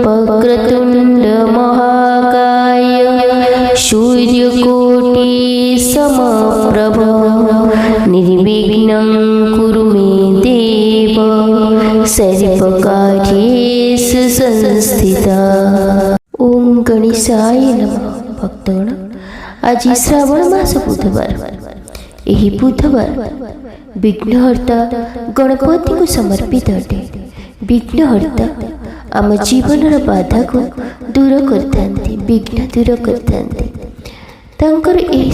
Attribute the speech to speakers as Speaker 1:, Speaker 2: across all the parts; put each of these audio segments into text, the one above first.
Speaker 1: वक्रतुंड महाकाय सूर्यकोटि समप्रभ निर्विघ्नं कुरु मे देव सर्वकार्येषु संस्थिता। ओम गणेशाय नमः। भक्तगण, आज श्रावण मास बुधवार। यही बुधवार विघ्नहर्ता गणपति को समर्पित अटे। विघ्नहर्ता आम जीवन बाधा को दूर करते, विघ्न दूर करते।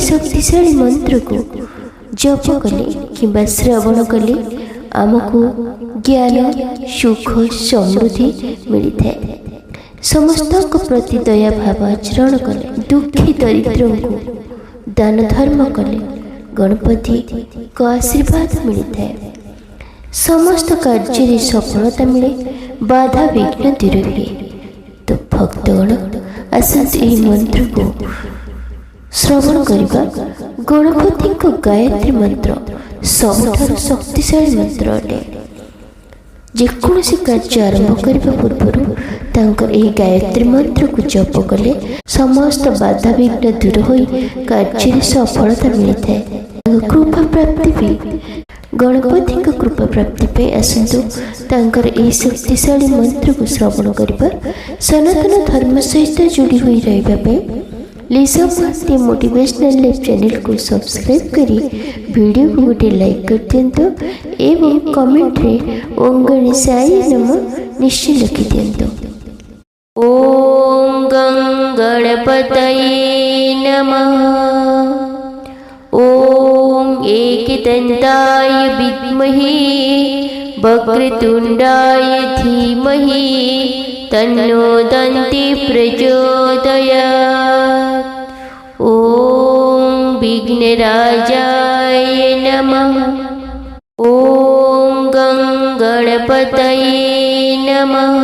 Speaker 1: शक्तिशाली मंत्र को जप कले किंबा श्रवण कले आमको ज्ञान सुख समृद्धि मिलता है। समस्त प्रति दया भाव आचरण कले, दुखी दरिद्र को दान धर्म कले गणपति को आशीर्वाद मिलता है। समस्त कार्य सफलता मिले, बाधा विघ्न दूर हुए। तो भक्तगण, आसंतु यह मंत्र को श्रवण करवा। गणपति को गायत्री मंत्र सबुठार शक्तिशाली मंत्र अटे। जेकोसी कार्य आरंभ करने पूर्व गायत्री मंत्र को जप कले समस्त बाधा विघ्न दूर हो कार्य सफलता मिलता है। कृपा प्राप्ति भी गणपति कृपा प्राप्ति पे आसतु यह शक्तिशाली मंत्र को श्रवण करवा। सनातन धर्म सहित जोड़ी हुई रही लिसा भारती मोटिवेशनल लाइफ चैनल को सब्सक्राइब करी वीडियो को गोटे लाइक कर दिंतु एवं कमेंट रे ओम गणेशाय नमः निश्चय लिखि दिंतु। ओम गं गणपतये नमः। ओम एकदंताय विद्महे वक्रतुंडाय धीमहि तन्नो दन्ति प्रचोदयात्। ओम विघ्नराजाय नमः। ओम गं गणपतये नमः।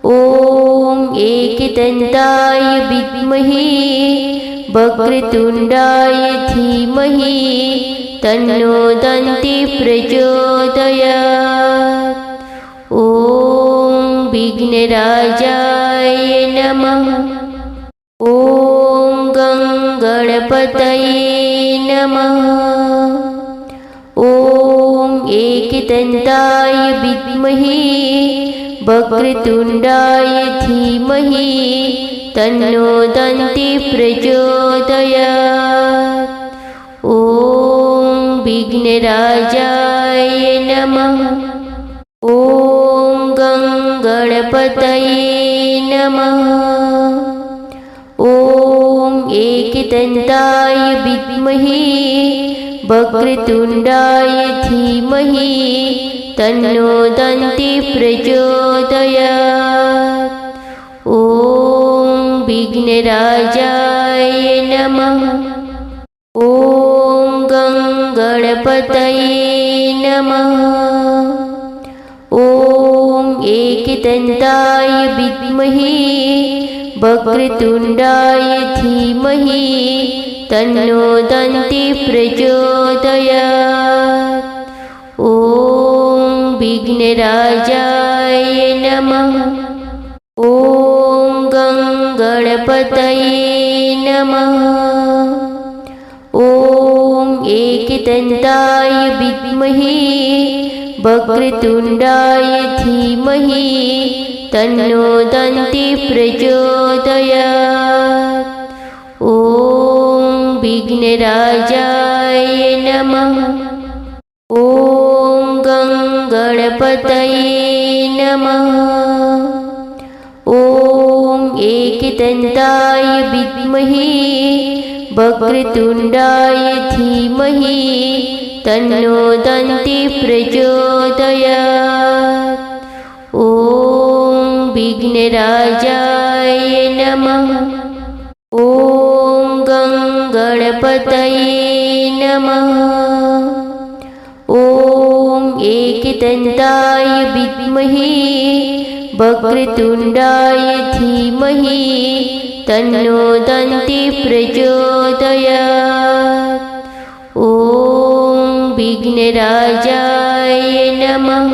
Speaker 1: ओम एकदंताय विद्महे वक्रतुंडाय धीमहि तन्नो दन्ति प्रचोदयात्। ओम विघ्नराजाय नमः। ओम गं गणपतये नमः। ओम एकदंताय विद्महे वक्रतुंडाय धीमहि तन्नो दन्ति प्रचोदयात्। ओम विघ्नराजाय नमः। ओम गं गणपतये नमः। ओम एकदंताय विद्महे वक्रतुंडाय धीमहि तन्नो दन्ति प्रचोदयात्। ओम विघ्नराजाय नमः। ओम गं गणपतये नमः। ओम एकदंताय विद्महे वक्रतुंडाय धीमहि तन्नो दन्ति प्रचोदयात्। ओम विघ्नराजाय नमः। ओम गं गणपतये नमः। ओम एकदंताय विद्महे वक्रतुंडाय धीमहि तन्नो दन्ति प्रचोदयात्। ओम विघ्नराजाय नमः। ओम गं गणपतये नमः। ओम एकदंताय विद्महे वक्रतुंडाय धीमहि तन्नो दन्ति प्रचोदयात्। ओम विघ्नराजाय नमः। ओम गं गणपतये नमः। ओम एकदंताय विद्महे वक्रतुंडाय धीमहि तन्नो दन्ति प्रचोदयात्। ओम विघ्नराजाय नमः।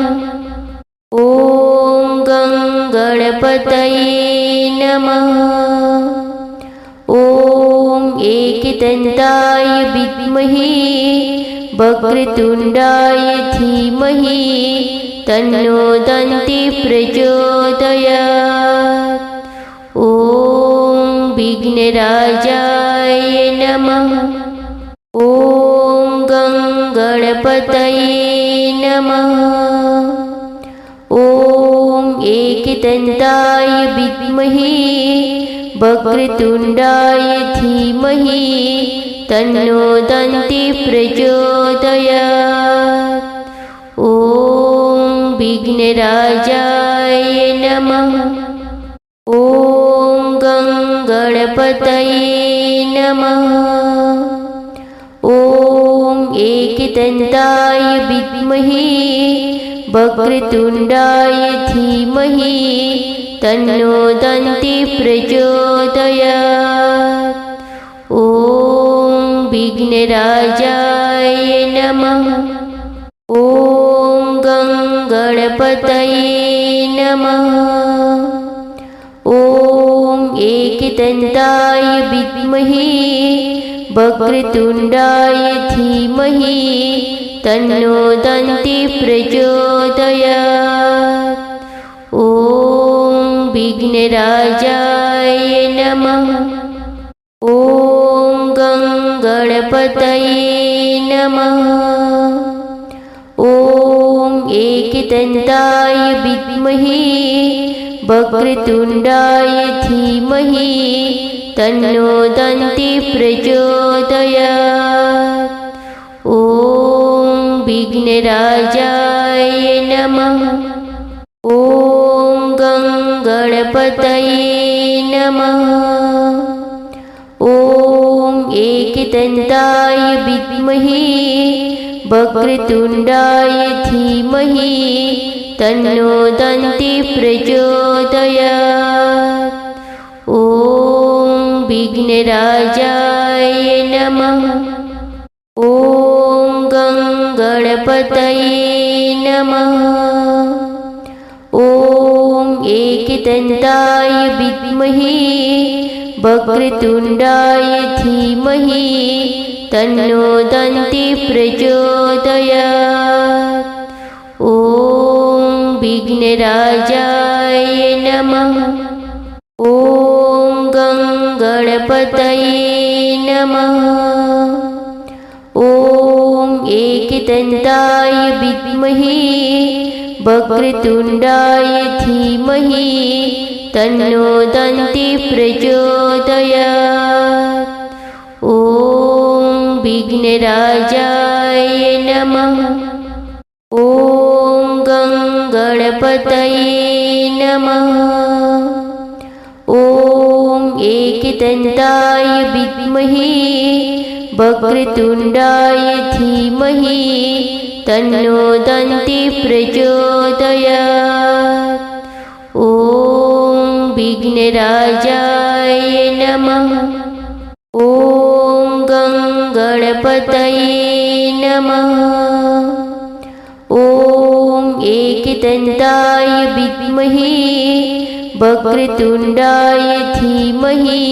Speaker 1: ओम गं गण गणपतये नमः। ॐ एकदन्ताय विद्महे वक्रतुण्डाय धीमहि तन्नो दन्तिः प्रचोदयात्। ॐ विघ्नराजाय नमः। ॐ गं गणपतये नमः। ॐ एकदन्ताय विद्महे वक्रतुण्डाय धीमहि तन्नो दन्तिः प्रचोदयात्। ॐ विघ्नराजाय नमः। ॐ गं गणपतये नमः। ॐ एकदन्ताय विद्महे वक्रतुण्डाय धीमहि तन्नो दन्तिः प्रचोदयात्। ॐ विघ्नराजाय नमः। ॐ गं गणपतये नमः। ॐ एकदन्ताय विद्महे वक्रतुण्डाय धीमहि तन्नो दन्तिः प्रचोदयात्। ॐ विघ्नराजाय नमः। ॐ गं गणपतये नमः। ॐ एकदन्ताय विद्महे वक्रतुण्डाय धीमहि तन्नो दन्तिः प्रचोदयात्। ॐ विघ्नराजाय नमः। ॐ गं गणपतये नमः। ॐ एकदन्ताय विद्महे वक्रतुण्डाय धीमहि तन्नो दन्तिः प्रचोदयात्। ॐ विघ्नराजाय नमः। ॐ गं गणपतये नमः। ॐ एकदन्ताय विद्महे वक्रतुण्डाय धीमहि तन्नो दन्तिः प्रचोदयात्। ॐ विघ्नराजाय नमः। ॐ गं गणपतये नमः। ॐ एकदन्ताय विद्महे वक्रतुण्डाय धीमहि तन्नो दन्तिः प्रचोदयात्। ॐ विघ्नराजाय नमः। ॐ गं गणपतये नमः। ॐ एकदन्ताय विद्महे वक्रतुण्डाय धीमहि तन्नो दन्तिः प्रचोदयात्। ॐ विघ्नराजाय नमः। ॐ गं गणपतये नमः। ॐ एकदन्ताय विद्महे वक्रतुण्डाय धीमहि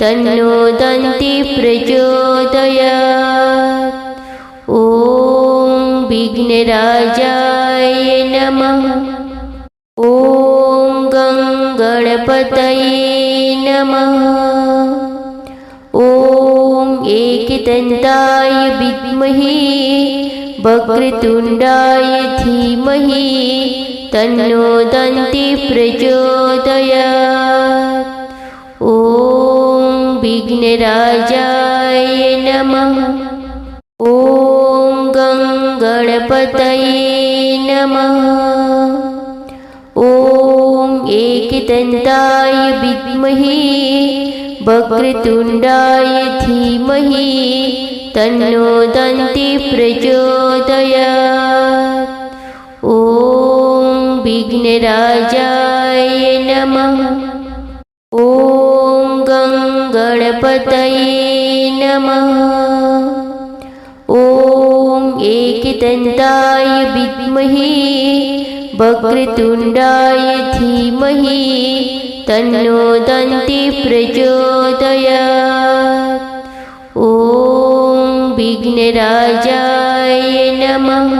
Speaker 1: तन्नो दन्तिः प्रचोदयात्। ॐ विघ्नराजाय नमः। ॐ गं गणपतये नमः। ॐ एकदन्ताय विद्महे वक्रतुण्डाय धीमहि तन्नो दन्तिः प्रचोदयात्। ॐ विघ्नराजाय नमः। ॐ गं गणपतये नमः। ॐ एकदन्ताय विद्महे वक्रतुण्डाय धीमहि तन्नो दन्तिः प्रचोदयात्। ॐ विघ्नराजाय नमः। ॐ गं गणपतये नमः। ॐ एकदन्ताय विद्महे वक्रतुण्डाय धीमहि तन्नो दन्ति प्रचोदयात्। ॐ विघ्नराजाय नमः।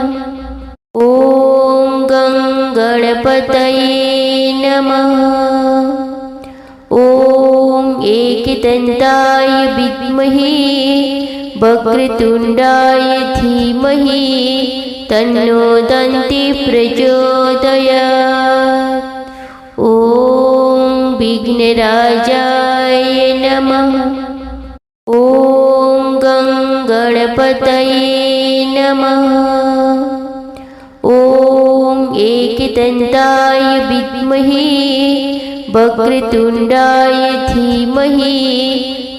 Speaker 1: ॐ गं गणपतये नमः। ॐ एकदन्ताय विद्महे वक्रतुण्डाय धीमहि तन्नो दन्ति प्रचोदयात्। ॐ विघ्नराजाय नमः। ॐ गं गणपतये नमः। ॐ एकदन्ताय विद्महे वक्रतुण्डाय धीमहि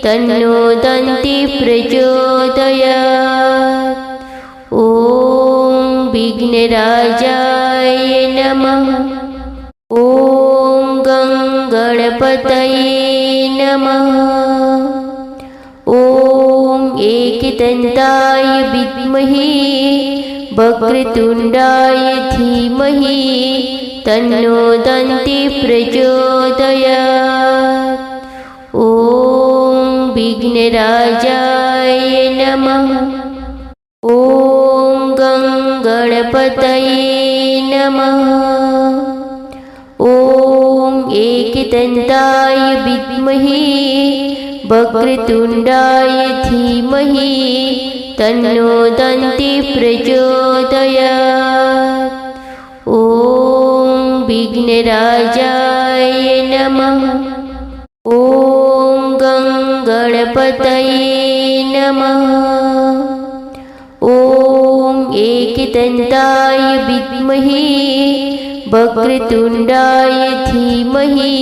Speaker 1: तन्नो दन्ति प्रचोदयात्। ॐ विघ्नराजाय नमः। ॐ गं गणपतये नमः। ॐ एकदन्ताय विद्महे वक्रतुण्डाय धीमहि तन्नो दन्ति प्रचोदयात्। ॐ विघ्नराजाय नमः। ॐ गं गणपतये नमः। ॐ एकदन्ताय विद्महे वक्रतुण्डाय धीमहि तन्नो दन्ति प्रचोदयात्। ॐ विघ्नराजाय नमः। ॐ गं गणपतये नमः। ॐ एकदन्ताय विद्महे वक्रतुण्डाय धीमहि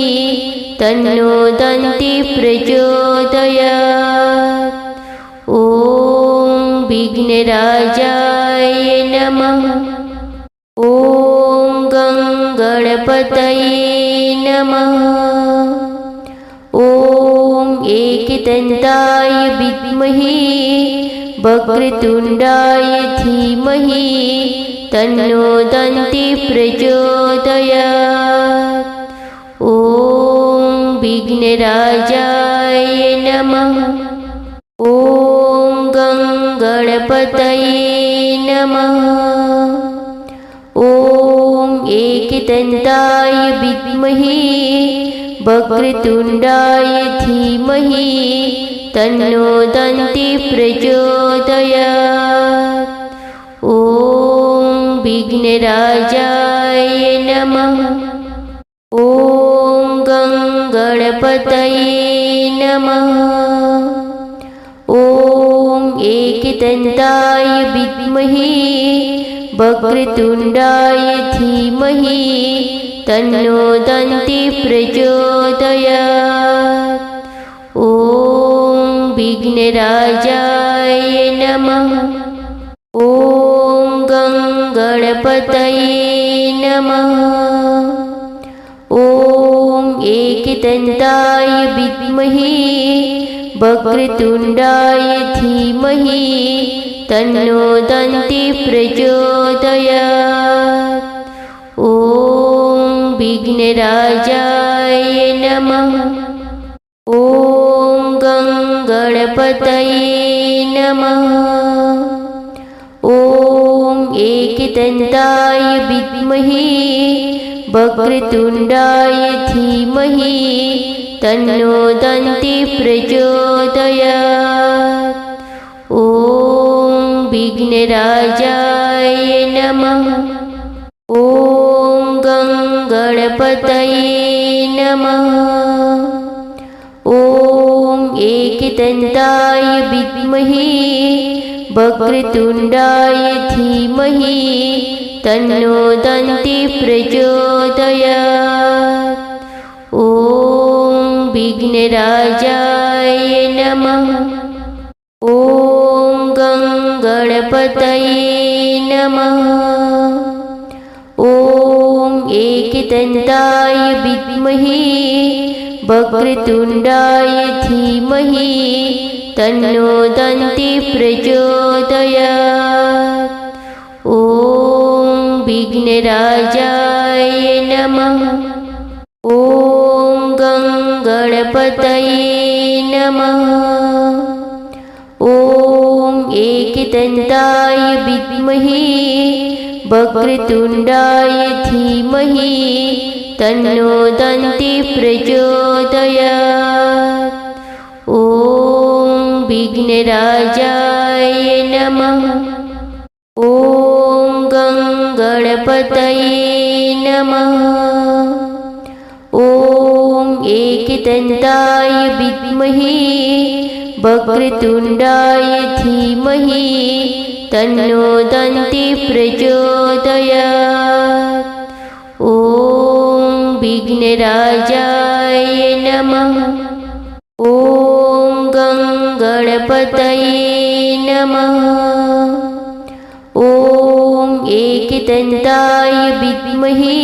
Speaker 1: तन्नो दन्ति प्रचोदयात्। ॐ विघ्नराजाय नमः। ॐ गं गणपतये नमः। ॐ एकदन्ताय विद्महे वक्रतुण्डाय धीमहि तन्नो दन्ति प्रचोदयात्। ॐ विघ्नराजाय नमः। ॐ गं गणपतये नमः। ॐ एकदन्ताय विद्महे वक्रतुण्डाय धीमहि तन्नो दन्ति प्रचोदयात्। ॐ विघ्नराजाय नमः। ॐ गं गणपतये नमः। ॐ एकदन्ताय विद्महे वक्रतुण्डाय धीमहि तन्नो दन्ति प्रचोदयात्। ॐ विघ्नराजाय नमः। ॐ गं गणपतये नमः। ॐ एकदन्ताय विद्महे वक्रतुण्डाय धीमहि तन्नो दन्ति प्रचोदयात्। ॐ विघ्नराजाय नमः। ॐ गं गणपतये नमः। ॐ एकदन्ताय विद्महे वक्रतुण्डाय धीमहि तन्नो दन्ति प्रचोदयात्। ॐ विघ्नराजाय नमः। ॐ गं गणपतये नमः। ॐ एकदन्ताय विद्महे वक्रतुण्डाय धीमहि तन्नो दन्ति प्रचोदयात्। ॐ विघ्नराजाय नमः। ॐ गं गणपतये नमः। ॐ एकदन्ताय विद्महे वक्रतुण्डाय धीमहि तन्नो दन्ति प्रचोदयात्। ॐ विघ्नराजाय नमः। ॐ गं गणपतये नमः। ॐ एकदन्ताय विद्महे वक्रतुण्डाय धीमहि तन्नो दन्ति प्रचोदयात्। ॐ विघ्नराजाय नमः। ॐ गं गणपतये नमः। ॐ एकदन्ताय विद्महे वक्रतुण्डाय धीमहि तन्नो दन्ति प्रचोदयात्। ॐ विघ्नराजाय नमः। ॐ गं गणपतये नमः। ॐ एकदन्ताय विद्महे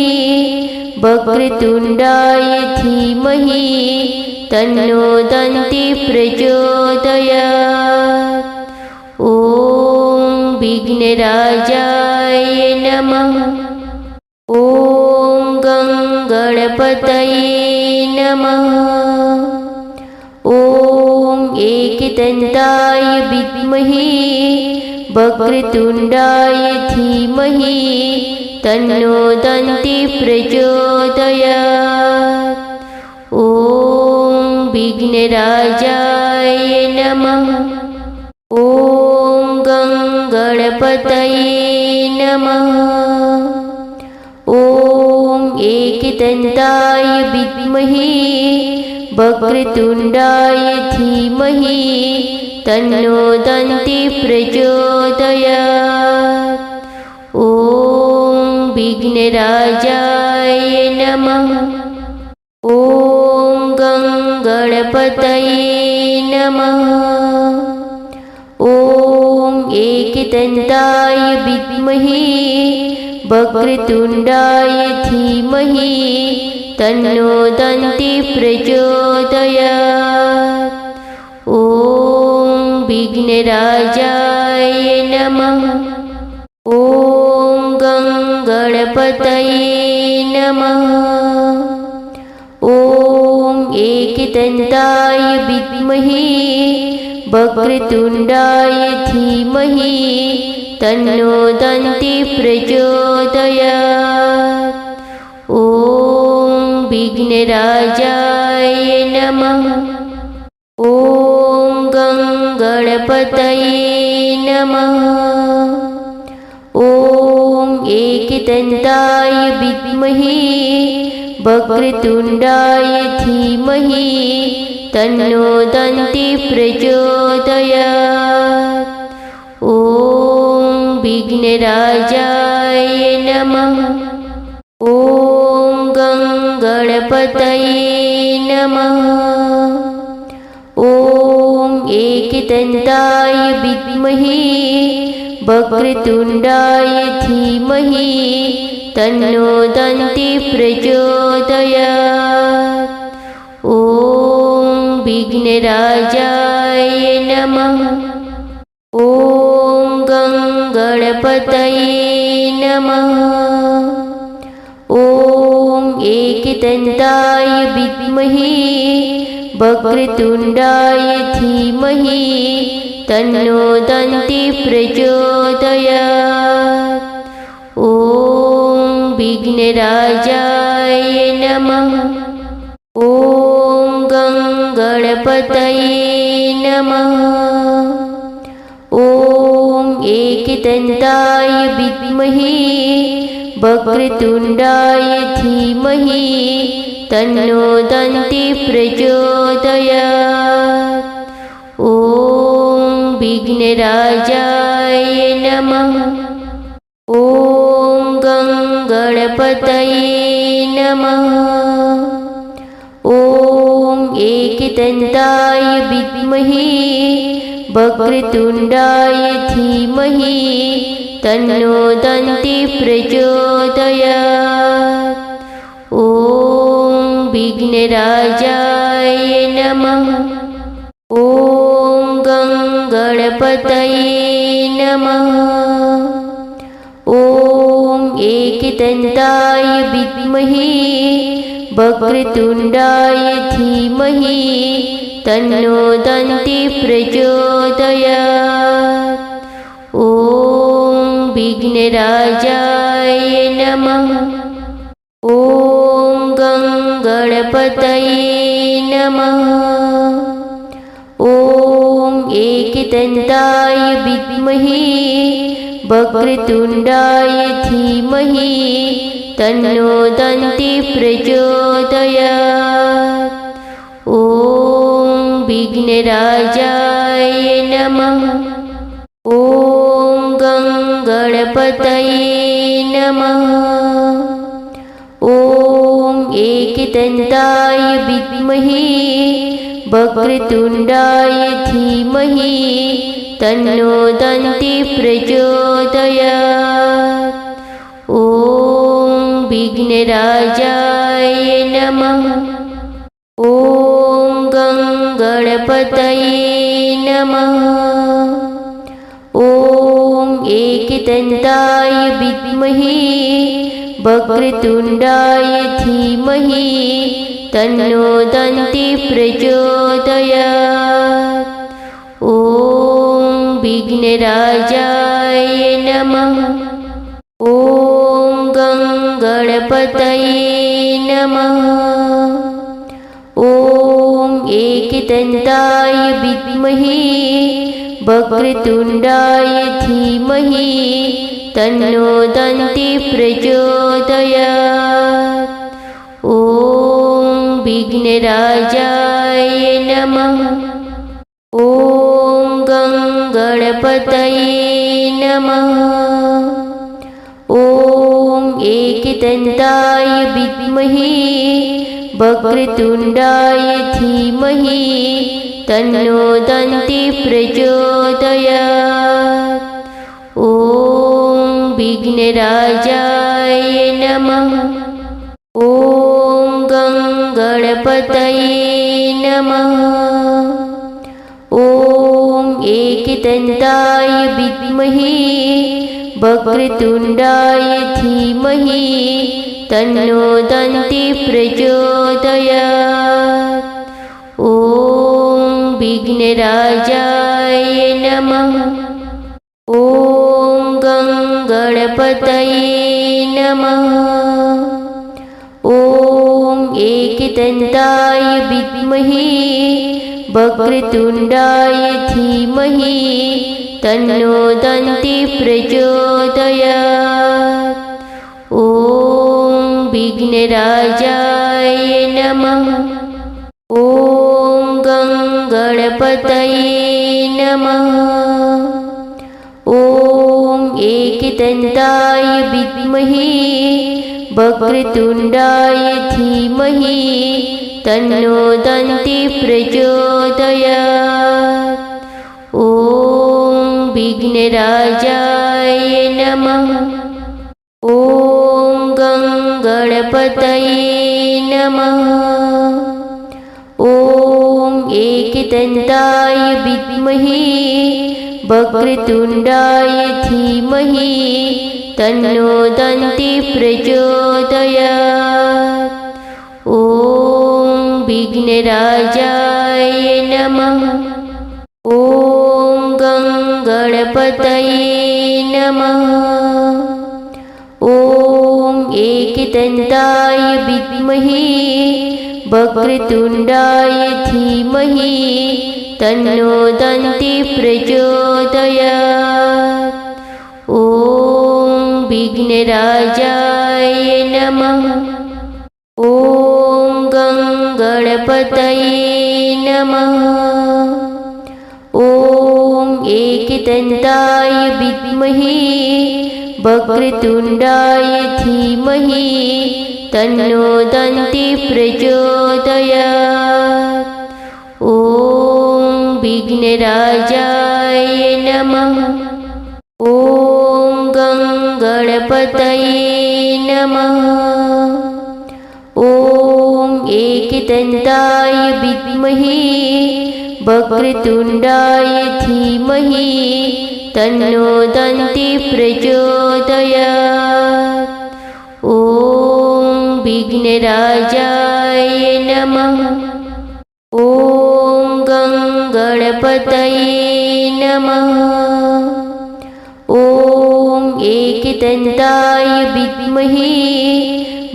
Speaker 1: वक्रतुण्डाय धीमहि तन्नो दन्ति प्रचोदयात्। ॐ विघ्नराजाय नमः। ॐ गं गणपतये नमः। ॐ एकदन्ताय विद्महे वक्रतुण्डाय धीमहि तन्नो दन्ति प्रचोदयात्। ॐ विघ्नराजाय नमः। ॐ गं गणपतये नमः। ॐ एकदन्ताय विद्महे वक्रतुण्डाय धीमहि तन्नो दन्ति प्रचोदयात्। ॐ विघ्नराजाय नमः। ॐ गं गणपतये नमः। ॐ एकदन्ताय विद्महे वक्रतुण्डाय धीमहि तन्नो दन्ति प्रचोदयात्। ॐ विघ्नराजाय नमः। ॐ गं गणपतये नमः। ॐ एकदन्ताय विद्महे वक्रतुण्डाय धीमहि तन्नो दन्ति प्रचोदयात्। ॐ विघ्नराजाय नमः। ॐ गं गणपतये नमः। ॐ एकदन्ताय विद्महे वक्रतुण्डाय धीमहि तन्नो दन्ति प्रचोदयात्। ॐ विघ्नराजाय नमः। ॐ गं गणपतये नमः। ॐ एकदन्ताय विद्महे वक्रतुण्डाय धीमहि तन्नो दन्ति प्रचोदयात्। ॐ विघ्नराजाय नमः। ॐ गं गणपतये नमः। ॐ एकदन्ताय विद्महे वक्रतुण्डाय धीमहि तन्नो दन्ति प्रचोदयात्। ॐ विघ्नराजाय नमः। ॐ गं गणपतये नमः। ॐ एकदन्ताय विद्महे वक्रतुण्डाय धीमहि तन्नो दन्ति प्रचोदयात्। ॐ विघ्नराजाय नमः। ॐ गं गणपतये नमः। ॐ एकदन्ताय विद्महे वक्रतुण्डाय धीमहि तन्नो दन्ति प्रचोदयात्। ॐ विघ्नराजाय नमः। ॐ गं गणपतये नमः। ॐ एकदन्ताय एकदन्ताय विद्महे वक्रतुण्डाय धीमहि तन्नो दन्तिः प्रचोदयात्। ॐ विघ्नराजाय नमः। ॐ गं गणपतये नमः। ॐ एकदन्ताय विद्महे वक्रतुण्डाय धीमहि तन्नो दन्तिः प्रचोदयात्। ॐ विघ्नराजाय नमः। ॐ गं गणपतये नमः। ॐ एकदन्ताय विद्महे वक्रतुण्डाय धीमहि तन्नो दन्तिः प्रचोदयात्। ॐ विघ्नराजाय नमः। ॐ गं गणपतये नमः। ॐ एकदन्ताय विद्महे वक्रतुण्डाय धीमहि तन्नो दन्तिः प्रचोदयात्। ॐ विघ्नराजाय नमः। ॐ गं गणपतये नमः। ॐ एकदन्ताय विद्महे वक्रतुण्डाय धीमहि तन्नो दन्तिः प्रचोदयात्। ॐ विघ्नराजाय नमः। ॐ गं गणपतये नमः। ॐ एकदन्ताय विद्महे वक्रतुण्डाय धीमहि तन्नो दन्तिः प्रचोदयात्। ॐ विघ्नराजाय नमः। ॐ गं गणपतये नमः। ॐ एकदन्ताय विद्महे वक्रतुण्डाय धीमहि तन्नो दन्तिः प्रचोदयात्। ॐ विघ्नराजाय नमः। ॐ गं गणपतये नमः। ॐ एकदन्ताय विद्महे वक्रतुण्डाय धीमहि तन्नो दन्तिः प्रचोदयात्। ॐ विघ्नराजाय नमः। ॐ गं गणपतये नमः। ॐ एकदन्ताय विद्महे वक्रतुण्डाय धीमहि तन्नो दन्तिः प्रचोदयात्। ॐ विघ्नराजाय नमः। ॐ गं गणपतये नमः। ॐ एकदन्ताय विद्महे वक्रतुण्डाय धीमहि तन्नो दन्तिः प्रचोदयात्। ॐ विघ्नराजाय नमः। ॐ गं गणपतये नमः। ॐ एकदन्ताय विद्महे वक्रतुण्डाय धीमहि तन्नो दन्तिः प्रचोदयात्। ॐ विघ्नराजाय नमः। ॐ गं गणपतये नमः। ॐ एकदन्ताय विद्महे वक्रतुण्डाय धीमहि तन्नो दन्तिः प्रचोदयात्। ॐ विघ्नराजाय नमः। ॐ गं गणपतये नमः। ॐ एकदन्ताय विद्महे वक्रतुण्डाय धीमहि तन्नो दन्तिः प्रचोदयात्। ॐ विघ्नराजाय नमः। ॐ गं गणपतये नमः। ॐ एकदन्ताय विद्महे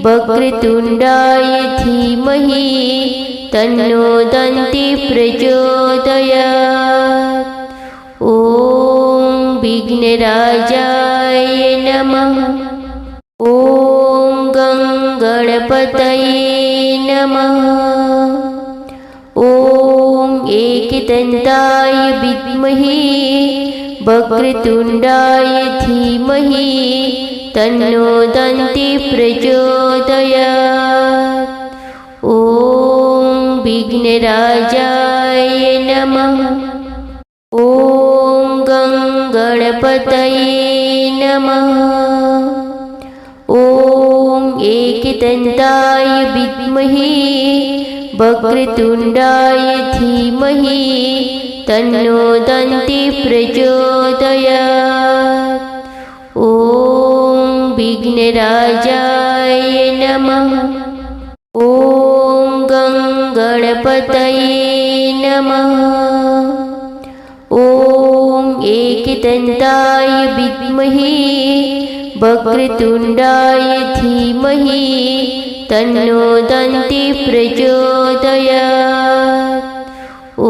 Speaker 1: वक्रतुण्डाय धीमहि तन्नो दन्ति प्रचोदयात्। ॐ विघ्नराजाय नमः। ॐ गं गणपतये नमः। ॐ एकदन्ताय विद्महे वक्रतुण्डाय धीमहि तन्नो दन्ति प्रचोदयात्। ॐ विघ्नराजाय नमः। ॐ गं गणपतये नमः। ॐ एकदन्ताय विद्महे वक्रतुण्डाय धीमहि तन्नो दन्ति प्रचोदयात्। ॐ विघ्नराजाय नमः। ॐ गं गणपतये नमः। ॐ एकदन्ताय विद्महे वक्रतुण्डाय धीमहि तन्नो दन्ति प्रचोदयात्। ॐ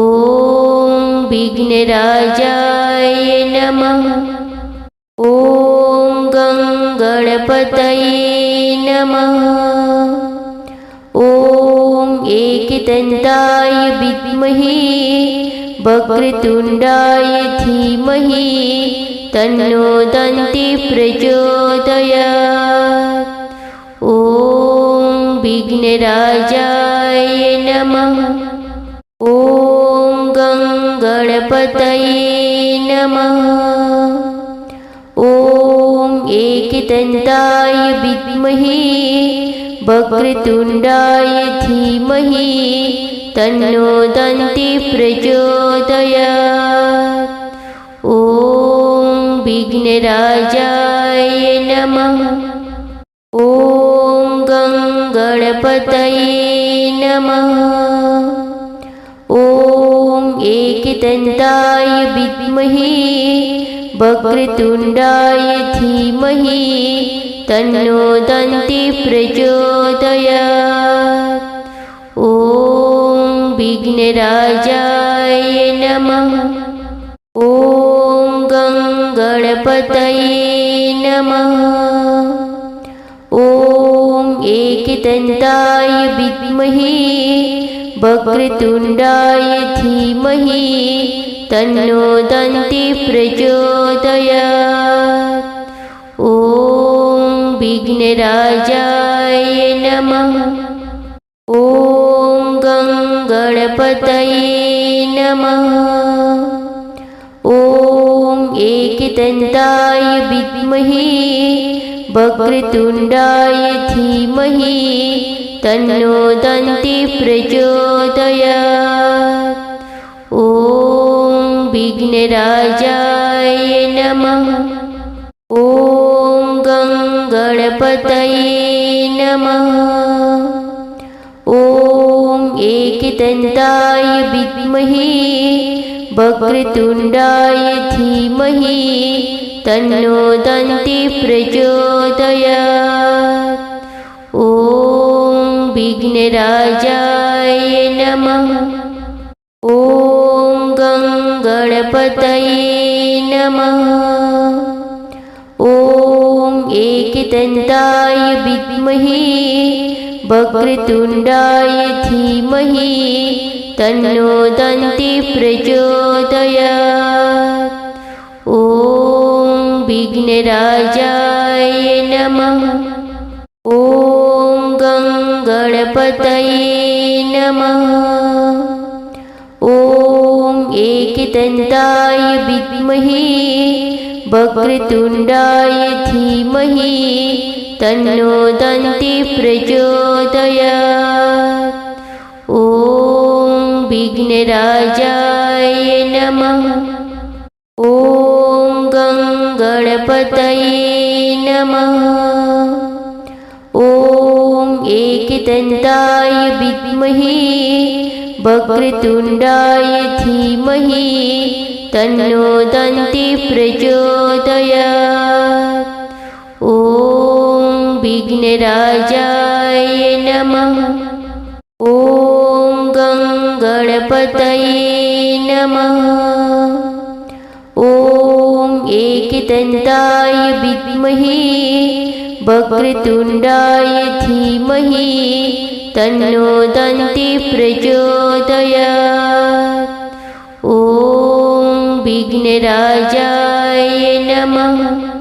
Speaker 1: विघ्नराजाय नमः। ॐ गं गणपतये नमः। ॐ एकदन्ताय विद्महे वक्रतुण्डाय धीमहि तन्नो दन्ति प्रचोदयात्। ॐ विघ्नराजाय नमः। ॐ गं गणपतये नमः। ॐ एकदन्ताय विद्महे वक्रतुण्डाय धीमहि तन्नो दन्ति प्रचोदयात्। ॐ विघ्नराजाय नमः। ॐ गं गणपतये नमः। ॐ एकदन्ताय विद्महे वक्रतुण्डाय धीमहि तन्नो दन्ति प्रचोदयात्। ॐ विघ्नराजाय नमः। ॐ गं गणपतये नमः। ॐ एकदन्ताय विद्महे वक्रतुण्डाय धीमहि तन्नो दन्ति प्रचोदयात्। ॐ विघ्नराजाय नमः। ॐ गं गणपतये नमः। ॐ एकदन्ताय विद्महे वक्रतुण्डाय धीमहि तन्नो दन्ति प्रचोदयात्। ॐ विघ्नराजाय नमः। ॐ गं गणपतये नमः। ॐ एकदन्ताय विद्महे वक्रतुण्डाय धीमहि तन्नो दन्ति प्रचोदयात्। ॐ विघ्नराजाय नमः। ॐ गं गणपतये नमः। ॐ एकदन्ताय विद्महे वक्रतुण्डाय धीमहि तन्नो दन्ति प्रचोदयात्। ॐ विघ्नराजाय नमः। ॐ गं गणपतये नमः। ॐ एकदन्ताय विद्महे वक्रतुण्डाय धीमहि तन्नो दन्ति प्रचोदयात्। ॐ विघ्नराजाय नमः। ॐ गं गणपतये नमः। ॐ एकदन्ताय विद्महे वक्रतुण्डाय धीमहि तन्नो दन्ति प्रचोदयात्। ॐ विघ्नराजाय नमः। ॐ गणपतये नमः। ॐ एकदन्ताय विद्महे वक्रतुण्डाय धीमहि तन्नो दन्ति प्रचोदयात्। ॐ विघ्नराजाय नमः।